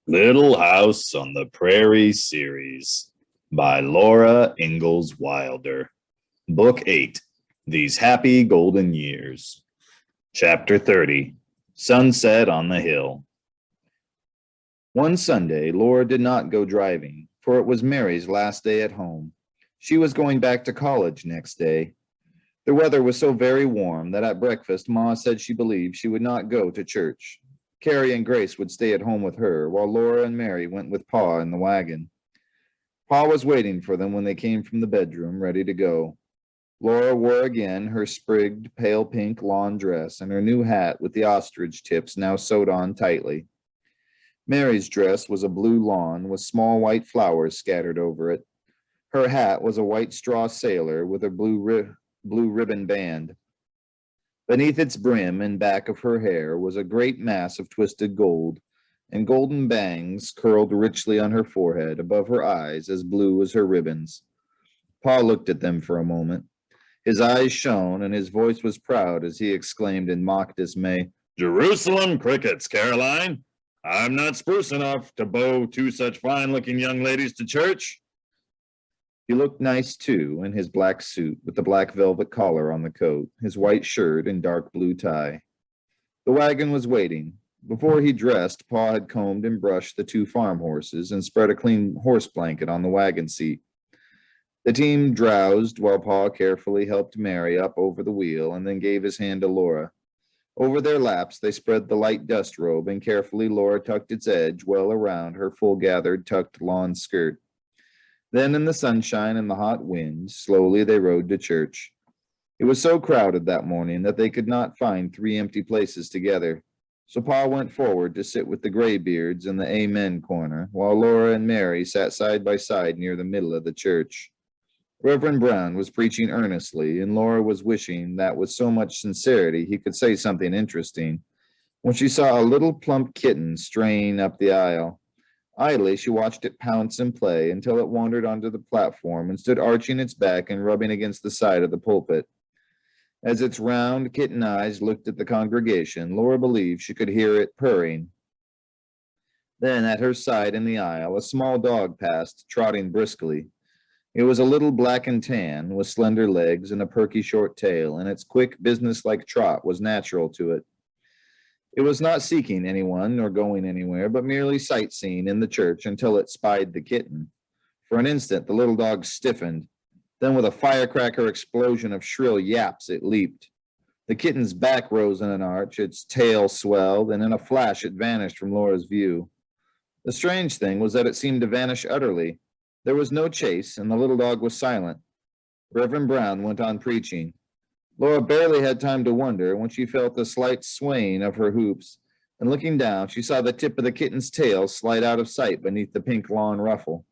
Little House on the Prairie series by Laura Ingalls Wilder. Book 8, These Happy Golden Years. Chapter 30, Sunset on the Hill. One Sunday, Laura did not go driving, for it was Mary's last day at home. She was going back to college next day. The weather was so very warm that at breakfast Ma said she believed she would not go to church. Carrie and Grace would stay at home with her, while Laura and Mary went with Pa in the wagon. Pa was waiting for them when they came from the bedroom, ready to go. Laura wore again her sprigged, pale pink lawn dress and her new hat with the ostrich tips now sewed on tightly. Mary's dress was a blue lawn with small white flowers scattered over it. Her hat was a white straw sailor with a blue ribbon band. Beneath its brim and back of her hair was a great mass of twisted gold, and golden bangs curled richly on her forehead above her eyes as blue as her ribbons. Pa looked at them for a moment. His eyes shone and his voice was proud as he exclaimed in mock dismay, "Jerusalem crickets, Caroline! I'm not spruce enough to bow two such fine-looking young ladies to church." He looked nice, too, in his black suit with the black velvet collar on the coat, his white shirt and dark blue tie. The wagon was waiting. Before he dressed, Pa had combed and brushed the two farm horses and spread a clean horse blanket on the wagon seat. The team drowsed while Pa carefully helped Mary up over the wheel and then gave his hand to Laura. Over their laps, they spread the light dust robe, and carefully Laura tucked its edge well around her full-gathered, tucked lawn skirt. Then in the sunshine and the hot wind, slowly they rode to church. It was so crowded that morning that they could not find 3 empty places together. So Pa went forward to sit with the graybeards in the Amen corner, while Laura and Mary sat side by side near the middle of the church. Reverend Brown was preaching earnestly, and Laura was wishing that with so much sincerity he could say something interesting, when she saw a little plump kitten straying up the aisle. Idly, she watched it pounce and play until it wandered onto the platform and stood arching its back and rubbing against the side of the pulpit. As its round kitten eyes looked at the congregation, Laura believed she could hear it purring. Then, at her side in the aisle, a small dog passed, trotting briskly. It was a little black and tan, with slender legs and a perky short tail, and its quick, businesslike trot was natural to it. It was not seeking anyone nor going anywhere, but merely sightseeing in the church until it spied the kitten. For an instant, the little dog stiffened. Then, with a firecracker explosion of shrill yaps, it leaped. The kitten's back rose in an arch, its tail swelled, and in a flash it vanished from Laura's view. The strange thing was that it seemed to vanish utterly. There was no chase, and the little dog was silent. Reverend Brown went on preaching. Laura barely had time to wonder when she felt the slight swaying of her hoops, and looking down, she saw the tip of the kitten's tail slide out of sight beneath the pink lawn ruffle.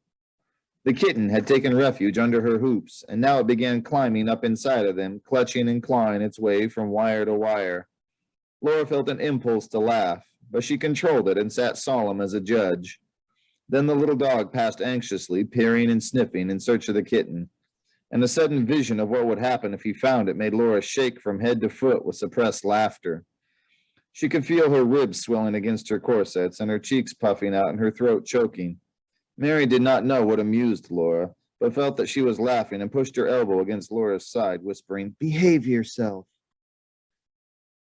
The kitten had taken refuge under her hoops, and now it began climbing up inside of them, clutching and clawing its way from wire to wire. Laura felt an impulse to laugh, but she controlled it and sat solemn as a judge. Then the little dog passed anxiously, peering and sniffing in search of the kitten, and the sudden vision of what would happen if he found it made Laura shake from head to foot with suppressed laughter. She could feel her ribs swelling against her corsets and her cheeks puffing out and her throat choking. Mary did not know what amused Laura, but felt that she was laughing and pushed her elbow against Laura's side, whispering, "Behave yourself."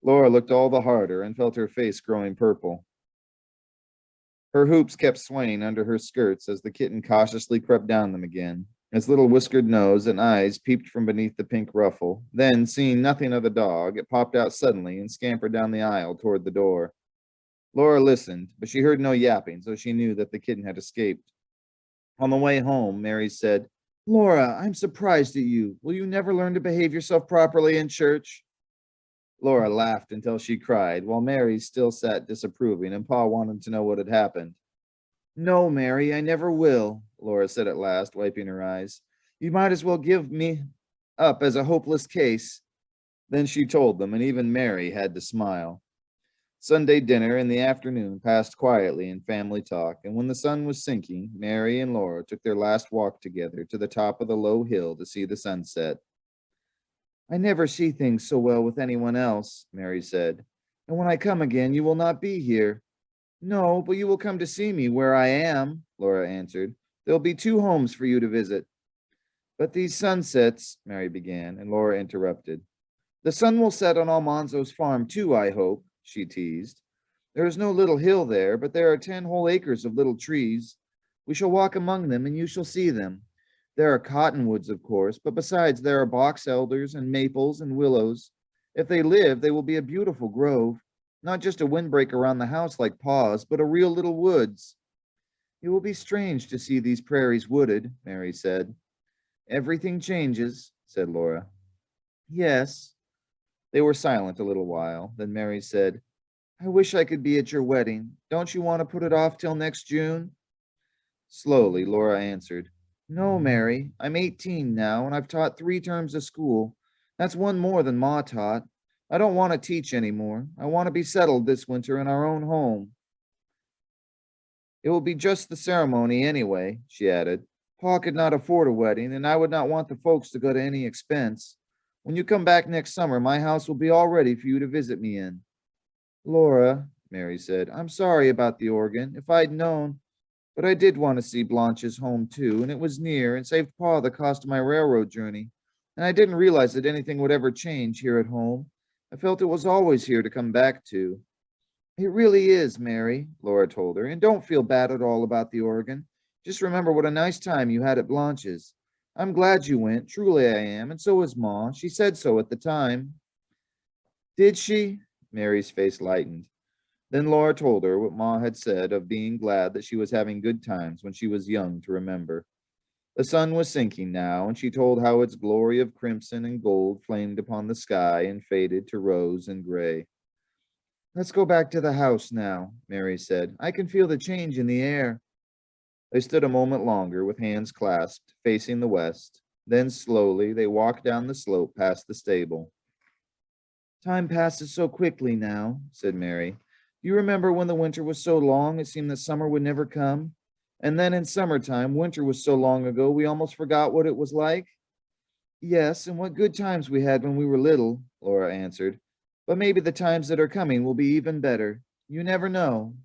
Laura looked all the harder and felt her face growing purple. Her hoops kept swaying under her skirts as the kitten cautiously crept down them again. Its little whiskered nose and eyes peeped from beneath the pink ruffle. Then, seeing nothing of the dog, it popped out suddenly and scampered down the aisle toward the door. Laura listened, but she heard no yapping, so she knew that the kitten had escaped. On the way home, Mary said, "Laura, I'm surprised at you. Will you never learn to behave yourself properly in church?" Laura laughed until she cried, while Mary still sat disapproving, and Pa wanted to know what had happened. "No, Mary, I never will," Laura said at last, wiping her eyes. "You might as well give me up as a hopeless case." Then she told them, and even Mary had to smile. Sunday dinner in the afternoon passed quietly in family talk, and when the sun was sinking, Mary and Laura took their last walk together to the top of the low hill to see the sunset. "I never see things so well with anyone else," Mary said, "and when I come again, you will not be here." No, but you will come to see me where I am, Laura answered. There'll be 2 homes for you to visit. But these sunsets, Mary began, and Laura interrupted. The sun will set on Almanzo's farm too, I hope, she teased. There is no little hill there, but there are 10 whole acres of little trees. We shall walk among them, and you shall see them. There are cottonwoods, of course, but besides there are box elders and maples and willows. If they live, they will be a beautiful grove, not just a windbreak around the house like Pa's, but a real little woods. It will be strange to see these prairies wooded, Mary said. Everything changes, said Laura. Yes. They were silent a little while. Then Mary said, I wish I could be at your wedding. Don't you want to put it off till next June? Slowly, Laura answered, No, Mary. I'm 18 now, and I've taught 3 terms of school. That's one more than Ma taught. I don't want to teach anymore. I want to be settled this winter in our own home. It will be just the ceremony anyway, she added. Pa could not afford a wedding, and I would not want the folks to go to any expense. When you come back next summer, my house will be all ready for you to visit me in. Laura, Mary said, I'm sorry about the organ. If I'd known, but I did want to see Blanche's home too, and it was near and saved Pa the cost of my railroad journey. And I didn't realize that anything would ever change here at home. I felt it was always here to come back to. It really is, Mary, Laura told her, and don't feel bad at all about the organ. Just remember what a nice time you had at Blanche's. I'm glad you went, truly I am, and so is Ma. She said so at the time. Did she? Mary's face lightened. Then Laura told her what Ma had said of being glad that she was having good times when she was young to remember. The sun was sinking now, and she told how its glory of crimson and gold flamed upon the sky and faded to rose and gray. Let's go back to the house now, Mary said. I can feel the change in the air. They stood a moment longer with hands clasped, facing the west. Then slowly they walked down the slope past the stable. Time passes so quickly now, said Mary. Do you remember when the winter was so long it seemed that summer would never come? And then in summertime, winter was so long ago we almost forgot what it was like? Yes, and what good times we had when we were little, Laura answered. But maybe the times that are coming will be even better. You never know.